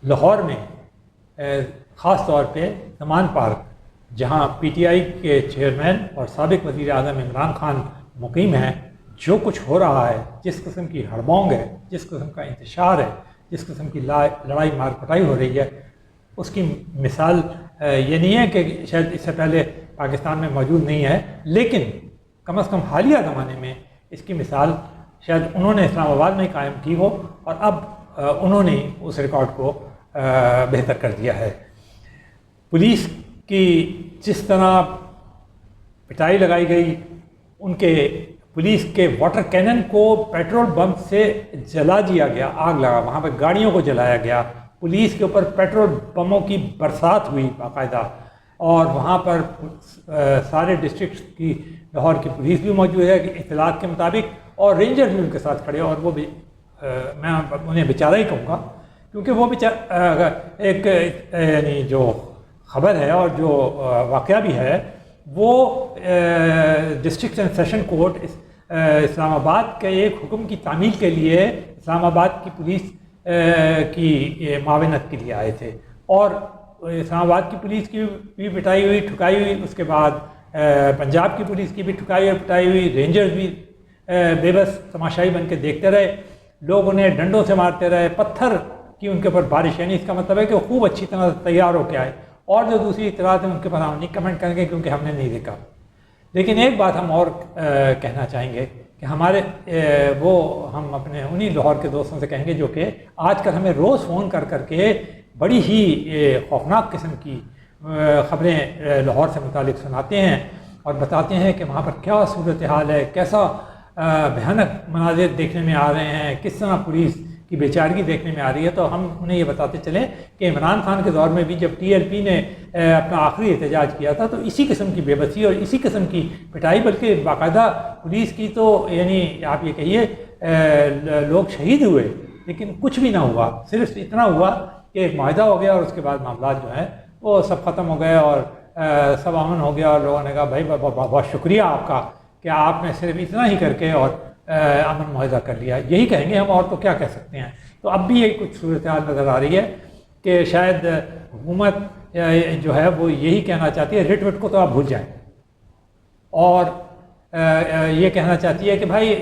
لاہور میں خاص طور پہ زمان پارک، جہاں پی ٹی آئی کے چیئرمین اور سابق وزیر اعظم عمران خان مقیم ہیں، جو کچھ ہو رہا ہے، جس قسم کی ہڑبونگ ہے، جس قسم کا انتشار ہے، جس قسم کی لڑائی مار پٹائی ہو رہی ہے، اس کی مثال یہ نہیں ہے کہ شاید اس سے پہلے پاکستان میں موجود نہیں ہے، لیکن کم از کم حالیہ زمانے میں اس کی مثال شاید انہوں نے اسلام آباد میں قائم کی ہو، اور اب انہوں نے اس ریکارڈ کو بہتر کر دیا ہے۔ پولیس کی جس طرح پٹائی لگائی گئی، ان کے پولیس کے واٹر کینن کو پیٹرول بم سے جلا دیا گیا، آگ لگا، وہاں پہ گاڑیوں کو جلایا گیا، پولیس کے اوپر پیٹرول بموں کی برسات ہوئی باقاعدہ، اور وہاں پر سارے ڈسٹرکٹس کی لاہور کی پولیس بھی موجود ہے کہ اطلاعات کے مطابق، اور رینجر بھی ان کے ساتھ کھڑے، اور وہ بھی میں انہیں بیچارہ ہی کہوں گا، کیونکہ وہ ایک یعنی جو خبر ہے اور جو واقعہ بھی ہے، وہ ڈسٹرکٹ اینڈ سیشن کورٹ اسلام آباد کے ایک حکم کی تعمیل کے لیے اسلام آباد کی پولیس کی معاونت کے لیے آئے تھے، اور اسلام آباد کی پولیس کی بھی پٹائی ہوئی، ٹھکائی ہوئی، اس کے بعد پنجاب کی پولیس کی بھی ٹھکائی اور پٹائی ہوئی، رینجرز بھی بے بس تماشائی بن کے دیکھتے رہے، لوگ انہیں ڈنڈوں سے مارتے رہے، پتھر کی ان کے اوپر بارش، یعنی اس کا مطلب ہے کہ وہ خوب اچھی طرح تیار ہو کے آئے، اور جو دوسری اطلاعات ہیں ان کے پر ہم نہیں کمنٹ کریں گے کیونکہ ہم نے نہیں دیکھا۔ لیکن ایک بات ہم اور کہنا چاہیں گے کہ ہمارے ہم اپنے انہی لاہور کے دوستوں سے کہیں گے جو کہ آج کل ہمیں روز فون کر کر کے بڑی ہی خوفناک قسم کی خبریں لاہور سے متعلق سناتے ہیں، اور بتاتے ہیں کہ وہاں پر کیا صورتحال ہے، کیسا بھیانک مناظر دیکھنے میں آ رہے ہیں، کس طرح پولیس کی بیچارگی دیکھنے میں آ رہی ہے۔ تو ہم انہیں یہ بتاتے چلیں کہ عمران خان کے دور میں بھی جب ٹی ایل پی نے اپنا آخری احتجاج کیا تھا، تو اسی قسم کی بے بسی اور اسی قسم کی پٹائی، بلکہ باقاعدہ پولیس کی تو یعنی آپ یہ کہیے لوگ شہید ہوئے، لیکن کچھ بھی نہ ہوا، صرف اتنا ہوا کہ ایک معاہدہ ہو گیا، اور اس کے بعد معاملات جو ہیں وہ سب ختم ہو گئے، اور سب امن ہو گیا، اور لوگوں نے کہا بھائی بہت شکریہ آپ کا کہ آپ نے صرف اتنا ہی کر کے اور امن معاہدہ کر لیا۔ یہی کہیں گے ہم، اور تو کیا کہہ سکتے ہیں۔ تو اب بھی یہ کچھ صورتحال نظر آ رہی ہے کہ شاید حکومت جو ہے وہ یہی کہنا چاہتی ہے، رٹ وٹ کو تو آپ بھول جائیں، اور یہ کہنا چاہتی ہے کہ بھائی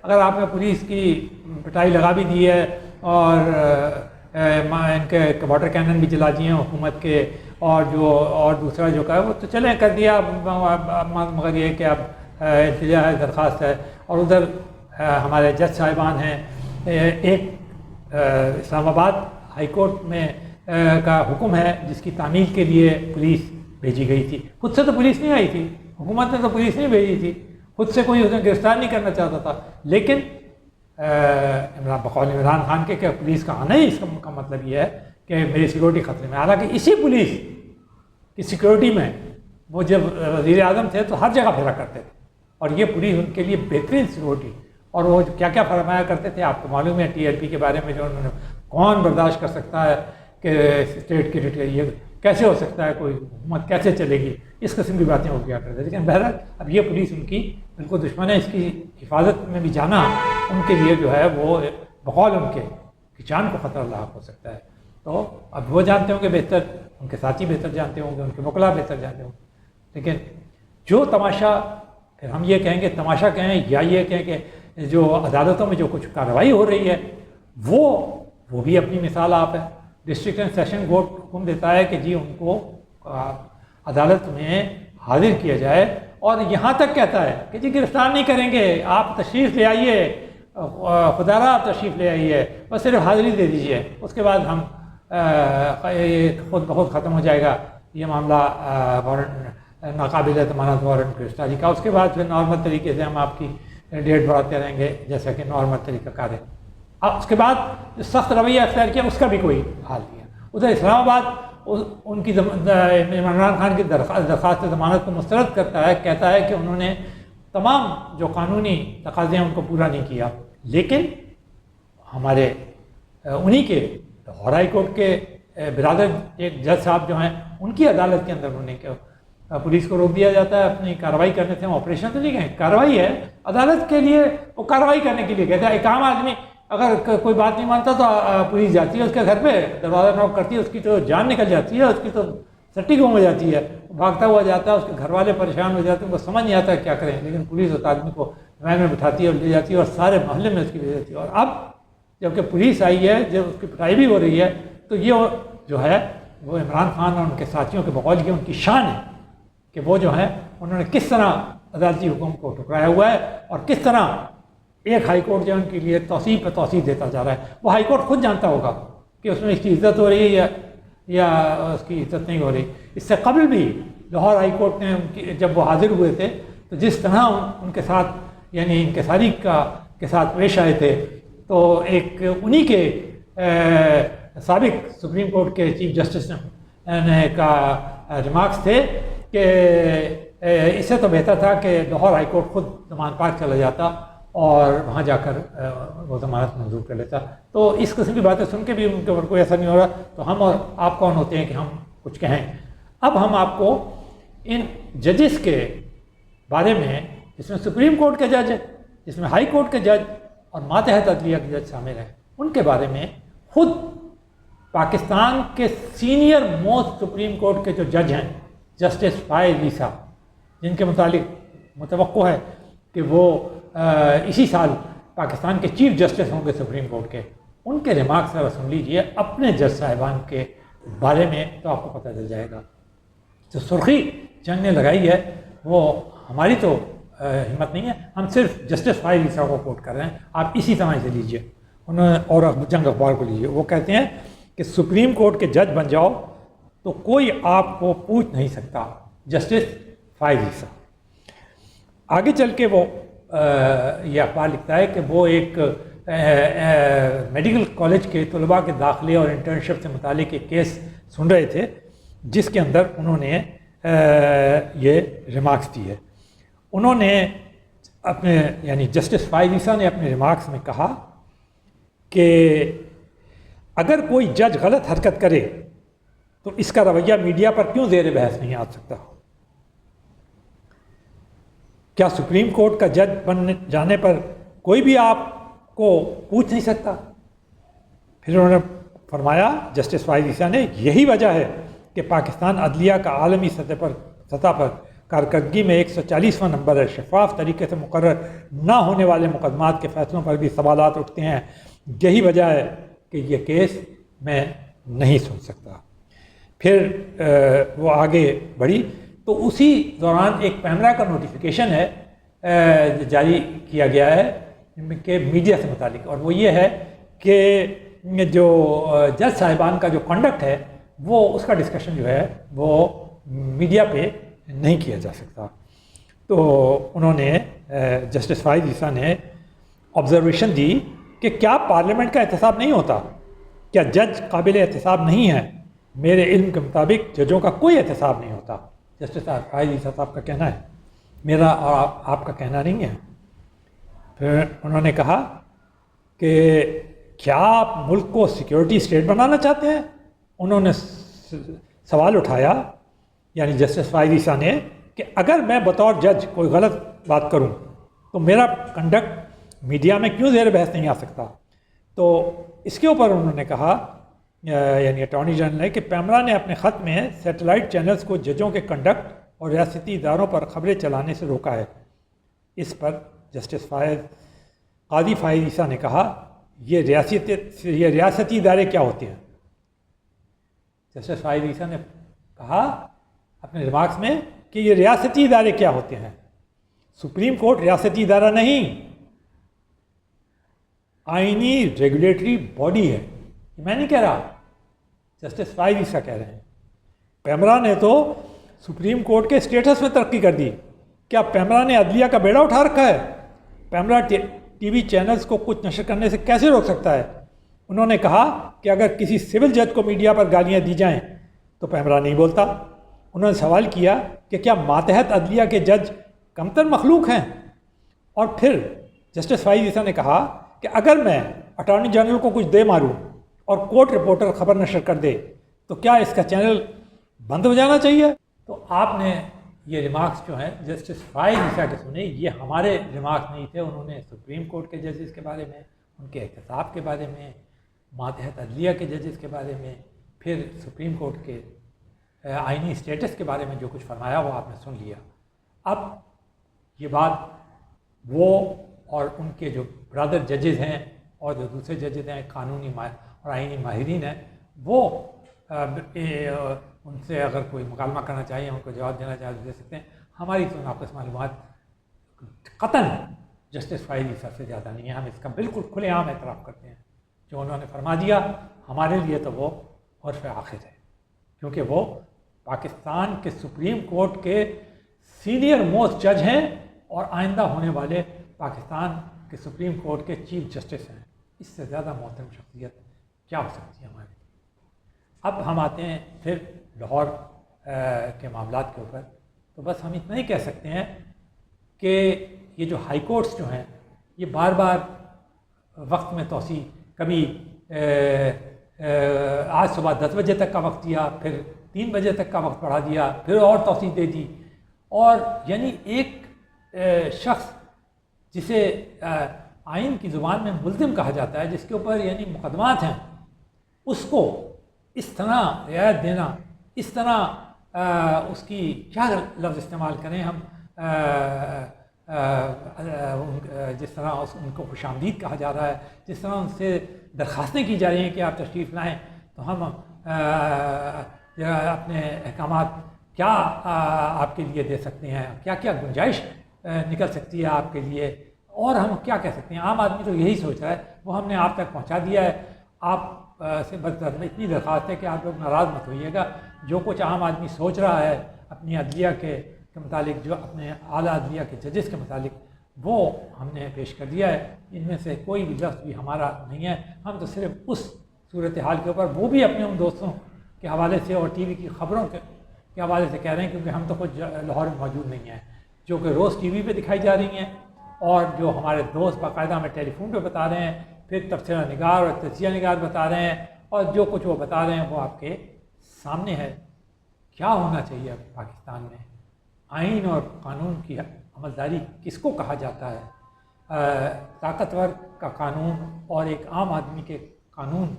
اگر آپ نے پولیس کی پٹائی لگا بھی دی ہے، اور ان کے واٹر کینن بھی جلا دیے ہیں حکومت کے، اور دوسرا جو کا ہے وہ تو چلیں کر دیا، مگر یہ کہ اب التجا ہے، درخواست ہے، اور ادھر ہمارے جج صاحبان ہیں، ایک اسلام آباد ہائی کورٹ میں کا حکم ہے جس کی تعمیل کے لیے پولیس بھیجی گئی تھی، خود سے تو پولیس نہیں آئی تھی، حکومت نے تو پولیس نہیں بھیجی تھی، خود سے کوئی اسے گرفتار نہیں کرنا چاہتا تھا، لیکن بقول عمران خان کے کہ پولیس کا آنا ہی اس کا مطلب یہ ہے کہ میری سیکورٹی خطرے میں، حالانکہ اسی پولیس کی سیکورٹی میں وہ جب وزیر اعظم تھے تو ہر جگہ پھیرا کرتے تھے، اور یہ پولیس ان کے لیے بہترین سیکورٹی، اور وہ کیا کیا فرمایا کرتے تھے آپ کو معلوم ہے ٹی ایل پی کے بارے میں، جو انہوں نے کون برداشت کر سکتا ہے کہ اسٹیٹ کی یہ کیسے ہو سکتا ہے، کوئی حکومت کیسے چلے گی، اس قسم کی باتیں وہ کیا کرتے ہیں۔ لیکن بہرحال اب یہ پولیس ان کی بالکل دشمن ہے، اس کی حفاظت میں بھی جانا ان کے لیے جو ہے وہ بقول ان کے جان کو خطرہ لاحق ہو سکتا ہے۔ تو اب وہ جانتے ہوں گے بہتر، ان کے ساتھی بہتر جانتے ہوں گے، ان کے وکلا بہتر جانتے ہوں گے، لیکن جو تماشا، پھر ہم یہ کہیں گے تماشا کہیں یا یہ کہیں کہ جو عدالتوں میں جو کچھ کارروائی ہو رہی ہے وہ بھی اپنی مثال آپ ہے۔ ڈسٹرکٹ اینڈ سیشن کورٹ حکم دیتا ہے کہ جی ان کو عدالت میں حاضر کیا جائے، اور یہاں تک کہتا ہے کہ جی گرفتار نہیں کریں گے، آپ تشریف لے آئیے، خدا را آپ تشریف لے آئیے، بس صرف حاضری دے دیجیے، اس کے بعد ہم خود بخود ختم ہو جائے گا یہ معاملہ وارنٹ ناقابل ضمانت وارنٹ گرفتاری کا، اس کے بعد پھر نارمل طریقے سے ہم آپ کی ڈیٹ بڑھاتے رہیں گے جیسا کہ نارمل طریقہ کار ہے۔ اب اس کے بعد جو سخت رویہ اختیار کیا اس کا بھی کوئی حال نہیں ہے۔ ادھر اسلام آباد ان کی عمران خان کی درخواست ضمانت کو مسترد کرتا ہے، کہتا ہے کہ انہوں نے تمام جو قانونی تقاضے ہیں ان کو پورا نہیں کیا، لیکن ہمارے انہی کے لاہور ہائی کورٹ کے برادر ایک جج صاحب جو ہیں ان کی عدالت کے اندر انہوں نے پولیس کو روک دیا جاتا ہے اپنی کارروائی کرنے سے، آپریشن تو نہیں کہیں، کارروائی ہے عدالت کے لیے، وہ کارروائی کرنے کے لیے کہتا ہے۔ ایک عام آدمی اگر کوئی بات نہیں مانتا تو پولیس جاتی ہے اس کے گھر پہ، دروازہ نوک کرتی ہے، اس کی تو جان نکل جاتی ہے، اس کی تو سٹی گم ہو جاتی ہے، بھاگتا ہوا جاتا ہے، اس کے گھر والے پریشان ہو جاتے ہیں، وہ سمجھ نہیں آتا کیا کریں، لیکن پولیس اس آدمی کو وین میں بٹھاتی ہے اور لے جاتی ہے اور سارے محلے میں اس کی لے جاتی ہے۔ اور اب جب کہ پولیس آئی ہے، جب اس کی پٹائی بھی ہو رہی ہے، تو یہ جو ہے وہ عمران خان اور ان کے ساتھیوں کے بقول یہ ان کی شان ہے کہ وہ جو ہیں انہوں نے کس طرح عدالتی حکم کو ٹھکرایا ہوا ہے اور کس طرح ایک ہائی کورٹ جو ان کے لیے توسیع پہ توسیع دیتا جا رہا ہے۔ وہ ہائی کورٹ خود جانتا ہوگا کہ اس میں اس کی عزت ہو رہی ہے یا اس کی عزت نہیں ہو رہی۔ اس سے قبل بھی لاہور ہائی کورٹ نے جب وہ حاضر ہوئے تھے تو جس طرح ان کے ساتھ یعنی انکساری کے ساتھ پیش آئے تھے، تو ایک انہی کے سابق سپریم کورٹ کے چیف جسٹس نے کا ریمارکس تھے کہ اس سے تو بہتر تھا کہ لاہور ہائی کورٹ خود ضمان پارک چلا جاتا اور وہاں جا کر وہ ضمانت منظور کر لیتا۔ تو اس قسم کی باتیں سن کے بھی ان کے اوپر کوئی اثر نہیں ہو رہا، تو ہم اور آپ کون ہوتے ہیں کہ ہم کچھ کہیں۔ اب ہم آپ کو ان ججز کے بارے میں، جس میں سپریم کورٹ کے جج، جس میں ہائی کورٹ کے جج اور ماتحت عدلیہ کے جج شامل ہیں، ان کے بارے میں خود پاکستان کے سینئر موسٹ سپریم کورٹ کے جو جج ہیں جسٹس فائز عیسیٰ، جن کے متعلق متوقع ہے کہ وہ اسی سال پاکستان کے چیف جسٹس ہوں گے سپریم کورٹ کے، ان کے ریمارکس ذرا سن لیجئے اپنے جج صاحبان کے بارے میں، تو آپ کو پتہ چل جائے گا۔ جو سرخی جنگ نے لگائی ہے وہ ہماری تو ہمت نہیں ہے، ہم صرف جسٹس فائز عیسیٰ کو کوٹ کر رہے ہیں، آپ اسی طرح سے لیجئے، انہوں نے اور جنگ اخبار کو لیجئے۔ وہ کہتے ہیں کہ سپریم کورٹ کے جج بن جاؤ تو کوئی آپ کو پوچھ نہیں سکتا، جسٹس فائز عیسیٰ۔ آگے چل کے وہ یہ اخبار لکھتا ہے کہ وہ ایک میڈیکل کالج کے طلباء کے داخلے اور انٹرنشپ سے متعلق ایک کیس سن رہے تھے، جس کے اندر انہوں نے یہ ریمارکس دی ہے۔ انہوں نے اپنے یعنی جسٹس فائز عیسیٰ نے اپنے ریمارکس میں کہا کہ اگر کوئی جج غلط حرکت کرے تو اس کا رویہ میڈیا پر کیوں زیر بحث نہیں آ سکتا؟ کیا سپریم کورٹ کا جج بن جانے پر کوئی بھی آپ کو پوچھ نہیں سکتا؟ پھر انہوں نے فرمایا جسٹس فائز عیسیٰ نے، یہی وجہ ہے کہ پاکستان عدلیہ کا عالمی سطح پر کارکردگی میں 140واں نمبر ہے، شفاف طریقے سے مقرر نہ ہونے والے مقدمات کے فیصلوں پر بھی سوالات اٹھتے ہیں، یہی وجہ ہے کہ یہ کیس میں نہیں سن سکتا۔ پھر وہ آگے بڑھی تو اسی دوران ایک پیمرا کا نوٹیفیکیشن ہے جاری کیا گیا ہے کہ میڈیا سے متعلق، اور وہ یہ ہے کہ جو جج صاحبان کا جو کنڈکٹ ہے وہ اس کا ڈسکشن جو ہے وہ میڈیا پہ نہیں کیا جا سکتا۔ تو انہوں نے جسٹس فائز عیسیٰ نے آبزرویشن دی کہ کیا پارلیمنٹ کا احتساب نہیں ہوتا؟ کیا جج قابل احتساب نہیں ہے؟ میرے علم کے مطابق ججوں کا کوئی احتساب نہیں ہوتا۔ جسٹس فائز عیسیٰ صاحب کا کہنا ہے، میرا اور آپ کا کہنا نہیں ہے۔ پھر انہوں نے کہا کہ کیا آپ ملک کو سیکیورٹی اسٹیٹ بنانا چاہتے ہیں؟ انہوں نے سوال اٹھایا یعنی جسٹس فائز عیسیٰ نے کہ اگر میں بطور جج کوئی غلط بات کروں تو میرا کنڈکٹ میڈیا میں کیوں زیر بحث نہیں آ سکتا؟ تو اس کے اوپر انہوں نے کہا یعنی اٹارنی جنرل نے کہ پیمرا نے اپنے خط میں سیٹلائٹ چینلز کو ججوں کے کنڈکٹ اور ریاستی اداروں پر خبریں چلانے سے روکا ہے۔ اس پر جسٹس قاضی فائز عیسیٰ نے کہا یہ ریاستی ادارے کیا ہوتے ہیں؟ جسٹس فائز عیسیٰ نے کہا اپنے ریمارکس میں کہ یہ ریاستی ادارے کیا ہوتے ہیں؟ سپریم کورٹ ریاستی ادارہ نہیں، آئینی ریگولیٹری باڈی ہے۔ میں نہیں کہہ رہا، جسٹس فائز عیسیٰ کہہ رہے ہیں۔ پیمرا نے تو سپریم کورٹ کے اسٹیٹس میں ترقی کر دی، کیا پیمرا نے عدلیہ کا بیڑا اٹھا رکھا ہے؟ پیمرا ٹی وی چینلز کو کچھ نشر کرنے سے کیسے روک سکتا ہے؟ انہوں نے کہا کہ اگر کسی سول جج کو میڈیا پر گالیاں دی جائیں تو پیمرا نہیں بولتا۔ انہوں نے سوال کیا کہ کیا ماتحت عدلیہ کے جج کمتر مخلوق ہیں؟ اور پھر جسٹس فائز عیسیٰ نے کہا کہ اگر میں اٹارنی جنرل کو کچھ دے ماروں اور کورٹ رپورٹر خبر نشر کر دے تو کیا اس کا چینل بند ہو جانا چاہیے؟ تو آپ نے یہ ریمارکس جو ہیں جسٹس فائز عیسیٰ کے سنے، یہ ہمارے ریمارکس نہیں تھے، انہوں نے سپریم کورٹ کے ججز کے بارے میں ان کے احتساب کے بارے میں، ماتحت عدلیہ کے ججز کے بارے میں، پھر سپریم کورٹ کے آئینی اسٹیٹس کے بارے میں جو کچھ فرمایا وہ آپ نے سن لیا۔ اب یہ بات وہ اور ان کے جو برادر ججز ہیں اور جو دوسرے ججز ہیں، قانونی اور آئینی ماہرین ہیں، وہ ان سے اگر کوئی مکالمہ کرنا چاہیے، ان کو جواب دینا چاہیے دے سکتے ہیں۔ ہماری تو ناقص معلومات قطعاً جسٹس فائلی سب سے زیادہ نہیں ہے، ہم اس کا بالکل کھلے عام اعتراف کرتے ہیں۔ جو انہوں نے فرما دیا ہمارے لیے تو وہ عرف آخر ہے، کیونکہ وہ پاکستان کے سپریم کورٹ کے سینئر موسٹ جج ہیں اور آئندہ ہونے والے پاکستان کے سپریم کورٹ کے چیف جسٹس ہیں۔ اس سے زیادہ محترم شخصیت کیا ہو سکتی ہے ہماری؟ اب ہم آتے ہیں پھر لاہور کے معاملات کے اوپر، تو بس ہم اتنا ہی کہہ سکتے ہیں کہ یہ جو ہائی کورٹس جو ہیں یہ بار بار وقت میں توسیع، کبھی آج صبح 10 بجے تک کا وقت دیا، پھر 3 بجے تک کا وقت بڑھا دیا، پھر اور توسیع دے دی، اور یعنی ایک شخص جسے آئین کی زبان میں ملزم کہا جاتا ہے، جس کے اوپر یعنی مقدمات ہیں، اس کو اس طرح رعایت دینا، اس طرح اس کی کیا لفظ استعمال کریں ہم، جس طرح ان کو خوش آمدید کہا جا رہا ہے، جس طرح ان سے درخواستیں کی جا رہی ہیں کہ آپ تشریف لائیں، تو ہم اپنے احکامات کیا آپ کے لیے دے سکتے ہیں، کیا کیا گنجائش نکل سکتی ہے آپ کے لیے، اور ہم کیا کہہ سکتے ہیں۔ عام آدمی تو یہی سوچ رہا ہے، وہ ہم نے آپ تک پہنچا دیا ہے۔ آپ سے بس اتنی درخواست ہے کہ آپ لوگ ناراض مت ہوئیے گا، جو کچھ عام آدمی سوچ رہا ہے اپنی عدلیہ کے متعلق، جو اپنے اعلیٰ عدلیہ کے ججز کے متعلق، وہ ہم نے پیش کر دیا ہے۔ ان میں سے کوئی بھی لفظ بھی ہمارا نہیں ہے، ہم تو صرف اس صورتحال کے اوپر، وہ بھی اپنے ان دوستوں کے حوالے سے اور ٹی وی کی خبروں کے حوالے سے کہہ رہے ہیں، کیونکہ ہم تو خود لاہور میں موجود نہیں ہیں، جو کہ روز ٹی وی پہ دکھائی جا رہی ہیں، اور جو ہمارے دوست باقاعدہ ہمیں ٹیلی فون پہ بتا رہے ہیں، پھر تبصرہ نگار اور تجزیہ نگار بتا رہے ہیں، اور جو کچھ وہ بتا رہے ہیں وہ آپ کے سامنے ہے۔ کیا ہونا چاہیے پاکستان میں؟ آئین اور قانون کی عملداری کس کو کہا جاتا ہے؟ طاقتور کا قانون اور ایک عام آدمی کے قانون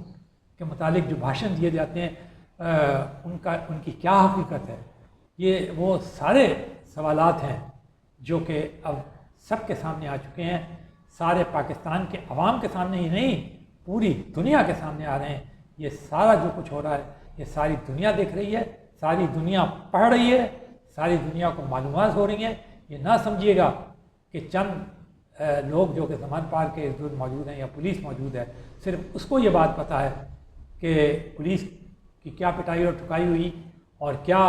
کے متعلق جو بھاشن دیے جاتے ہیں، ان کی کیا حقیقت ہے؟ یہ وہ سارے سوالات ہیں جو کہ اب سب کے سامنے آ چکے ہیں، سارے پاکستان کے عوام کے سامنے ہی نہیں، پوری دنیا کے سامنے آ رہے ہیں۔ یہ سارا جو کچھ ہو رہا ہے یہ ساری دنیا دیکھ رہی ہے، ساری دنیا پڑھ رہی ہے، ساری دنیا کو معلومات ہو رہی ہیں۔ یہ نہ سمجھیے گا کہ چند لوگ جو کہ زمان پار کے ارد موجود ہیں یا پولیس موجود ہے، صرف اس کو یہ بات پتہ ہے کہ پولیس کی کیا پٹائی اور ٹھکائی ہوئی اور کیا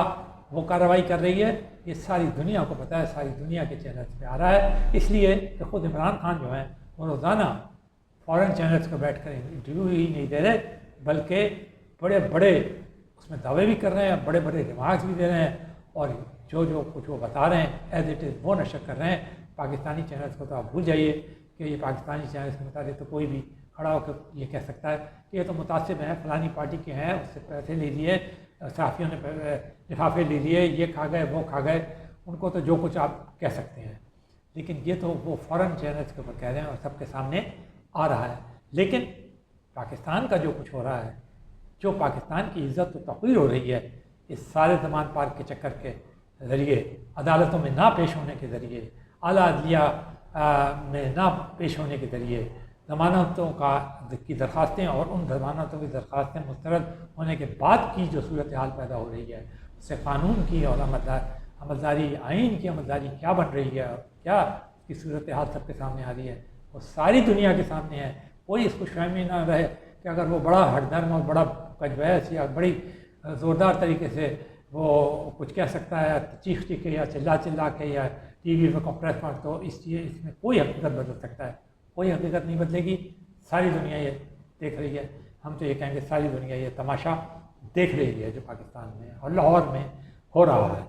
وہ کارروائی کر رہی ہے۔ یہ ساری دنیا کو پتہ ہے، ساری دنیا کے چینلز پہ آ رہا ہے، اس لیے کہ خود عمران خان جو ہیں وہ روزانہ فورن چینلز کو بیٹھ کر انٹرویو ہی نہیں دے رہے، بلکہ بڑے بڑے اس میں دعوے بھی کر رہے ہیں، بڑے بڑے ریمارکس بھی دے رہے ہیں، اور جو کچھ وہ بتا رہے ہیں ایز اٹ از وہ نشر کر رہے ہیں۔ پاکستانی چینلز کو تو آپ بھول جائیے کہ یہ پاکستانی چینلز کے متعلق تو کوئی بھی کھڑا ہو کر یہ کہہ سکتا ہے کہ یہ تو متعصب ہیں، فلانی پارٹی کے ہیں، اس سے پیسے لے لیے، صحافیوں نے لفافے لے لیے، یہ کھا گئے وہ کھا گئے، ان کو تو جو کچھ آپ کہہ سکتے ہیں، لیکن یہ تو وہ فورن چینلز کے اوپر کہہ رہے ہیں اور سب کے سامنے آ رہا ہے۔ لیکن پاکستان کا جو کچھ ہو رہا ہے، جو پاکستان کی عزت و توقیر ہو رہی ہے، اس سارے زمان پارک کے چکر کے ذریعے، عدالتوں میں نہ پیش ہونے کے ذریعے، اعلیٰ عدلیہ میں نہ پیش ہونے کے ذریعے، ضمانتوں کی درخواستیں اور ان ضمانتوں کی درخواستیں مسترد ہونے کے بعد کی جو صورتحال پیدا ہو رہی ہے، اس سے قانون کی اور عملداری، آئین کی عملداری کیا بن رہی ہے، کیا اس کی صورتحال سب کے سامنے آ رہی ہے، وہ ساری دنیا کے سامنے ہے۔ کوئی اس کو فہمی نہ رہے کہ اگر وہ بڑا ہٹ درم اور بڑا کجبحث یا بڑی زوردار طریقے سے وہ کچھ کہہ سکتا ہے، چیخ کے یا چلا کے یا ٹی وی پہ کانفرنس پر، تو اس میں کوئی حقیقت بدل سکتا ہے؟ کوئی حقیقت نہیں بدلے گی۔ ساری دنیا یہ دیکھ رہی ہے، ہم تو یہ کہیں گے ساری دنیا یہ تماشا دیکھ رہی ہے جو پاکستان میں اور لاہور میں ہو رہا ہے۔